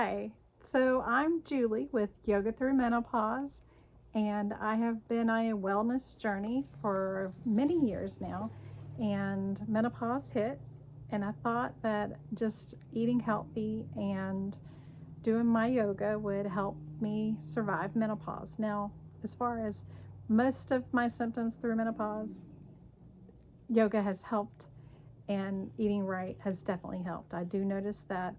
Hi, so I'm Julie with Yoga Through Menopause, and I have been on a wellness journey for many years now. And menopause hit, and I thought that just eating healthy and doing my yoga would help me survive menopause. Now, as far as most of my symptoms through menopause, yoga has helped, and eating right has definitely helped. I do notice that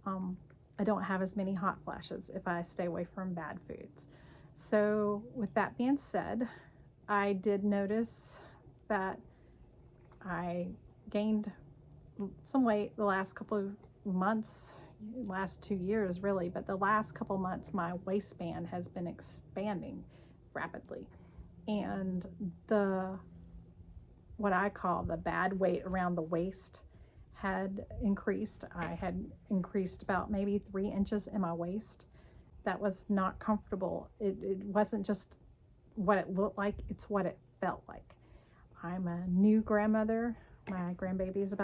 um, I don't have as many hot flashes if I stay away from bad foods. So, with that being said, I did notice that I gained some weight the last couple of months, last 2 years really, but the last couple months, my waistband has been expanding rapidly. And the what I call the bad weight around the waist had increased. I had increased about maybe 3 inches in my waist. That was not comfortable. It wasn't just what it looked like, it's what it felt like. I'm a new grandmother. My grandbaby is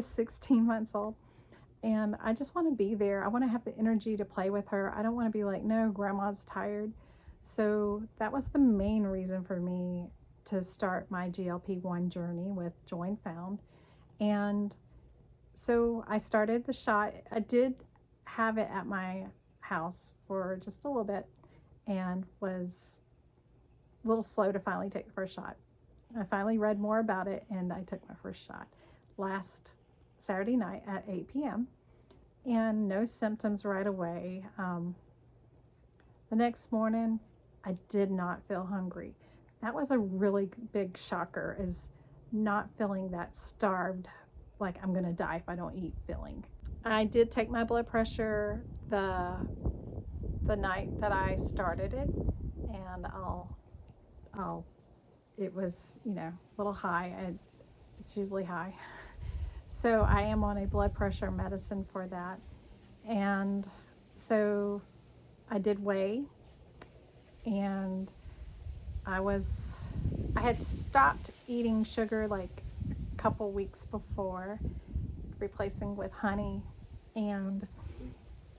16 months old. And I just want to be there. I want to have the energy to play with her. I don't want to be like, no, grandma's tired. So that was the main reason for me to start my GLP-1 journey with Join Found. And so I started the shot. I did have it at my house for just a little bit and was a little slow to finally take the first shot. I finally read more about it and I took my first shot last Saturday night at 8 p.m. and no symptoms right away. The next morning, I did not feel hungry. That was a really big shocker, is not feeling that starved, like I'm gonna die if I don't eat feeling. I did take my blood pressure the night that I started it, and I'll it was, a little high. It's usually high. So I am on a blood pressure medicine for that. And so I did weigh, and I had stopped eating sugar like a couple weeks before, replacing with honey. And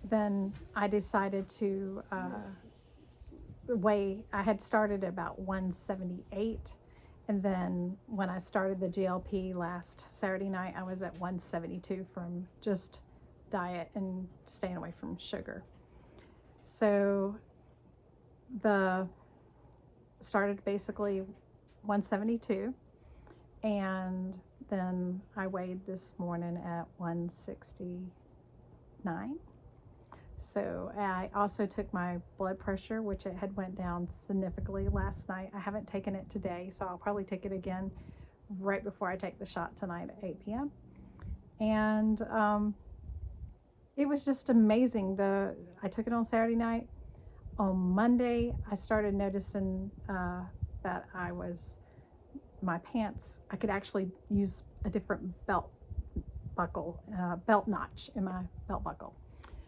then I decided to weigh. I had started about 178. And then when I started the GLP last Saturday night, I was at 172 from just diet and staying away from sugar. So the started basically 172, and then I weighed this morning at 169. So I also took my blood pressure, which it had went down significantly last night. I haven't taken it today, so I'll probably take it again right before I take the shot tonight at 8 p.m. And it was just amazing. I took it on Saturday night. On Monday, I started noticing that my pants, I could actually use a different belt notch in my belt buckle.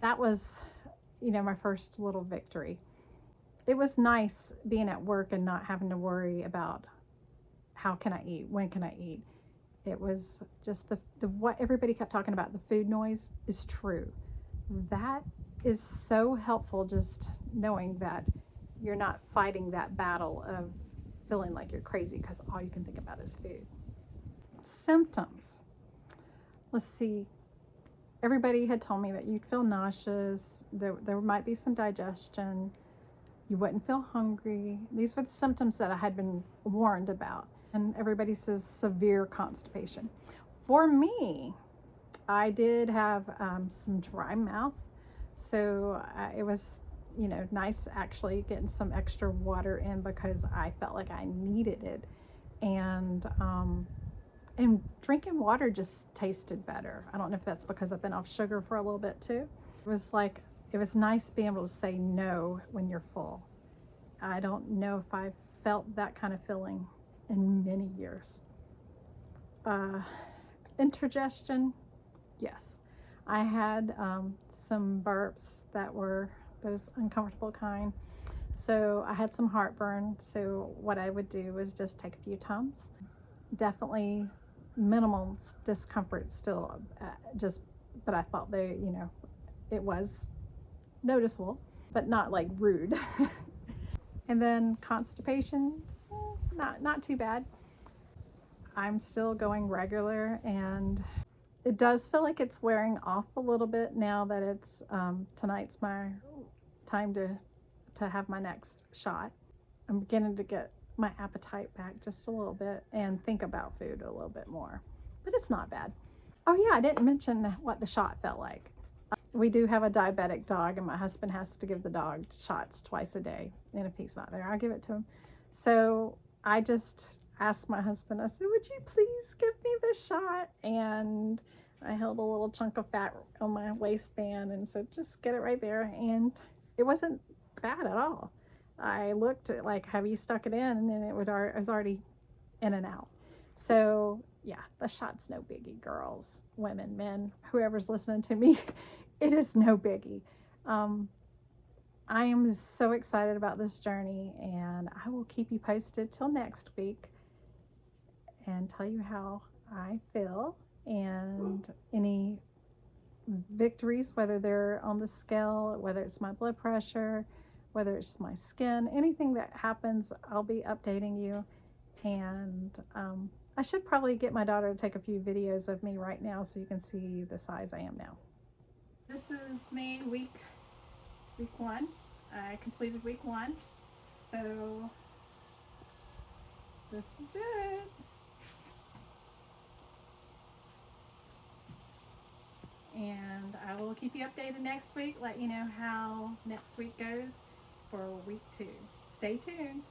That was, my first little victory. It was nice being at work and not having to worry about how can I eat, when can I eat. It was just the what everybody kept talking about, the food noise is true. That is so helpful, just knowing that you're not fighting that battle of feeling like you're crazy because all you can think about is food. Symptoms. Let's see. Everybody had told me that you'd feel nauseous, there might be some digestion, you wouldn't feel hungry. These were the symptoms that I had been warned about. And everybody says severe constipation. For me, I did have some dry mouth. So it was, nice actually getting some extra water in because I felt like I needed it. And drinking water just tasted better. I don't know if that's because I've been off sugar for a little bit too. It was nice being able to say no when you're full. I don't know if I've felt that kind of feeling in many years. Indigestion, yes. I had some burps that were those uncomfortable kind. So I had some heartburn. So what I would do was just take a few Tums. Definitely minimal discomfort still, but I thought it was noticeable, but not like rude. And then constipation, not too bad. I'm still going regular, and it does feel like it's wearing off a little bit now that it's tonight's my time to have my next shot. I'm beginning to get my appetite back just a little bit and think about food a little bit more, but it's not bad. Oh yeah, I didn't mention what the shot felt like. We do have a diabetic dog, and my husband has to give the dog shots twice a day, and if he's not there, I'll give it to him. So I just asked my husband, I said, would you please give me the shot? And I held a little chunk of fat on my waistband and said, just get it right there. And it wasn't bad at all. I looked at, like, have you stuck it in? And then it was already in and out. So yeah, the shot's no biggie, girls, women, men, whoever's listening to me. It is no biggie. I am so excited about this journey, and I will keep you posted till next week and tell you how I feel and any victories, whether they're on the scale, whether it's my blood pressure, whether it's my skin, anything that happens, I'll be updating you. And I should probably get my daughter to take a few videos of me right now so you can see the size I am now. This is me week 1. I completed week 1. So this is it. And I will keep you updated next week, let you know how next week goes for week 2. Stay tuned.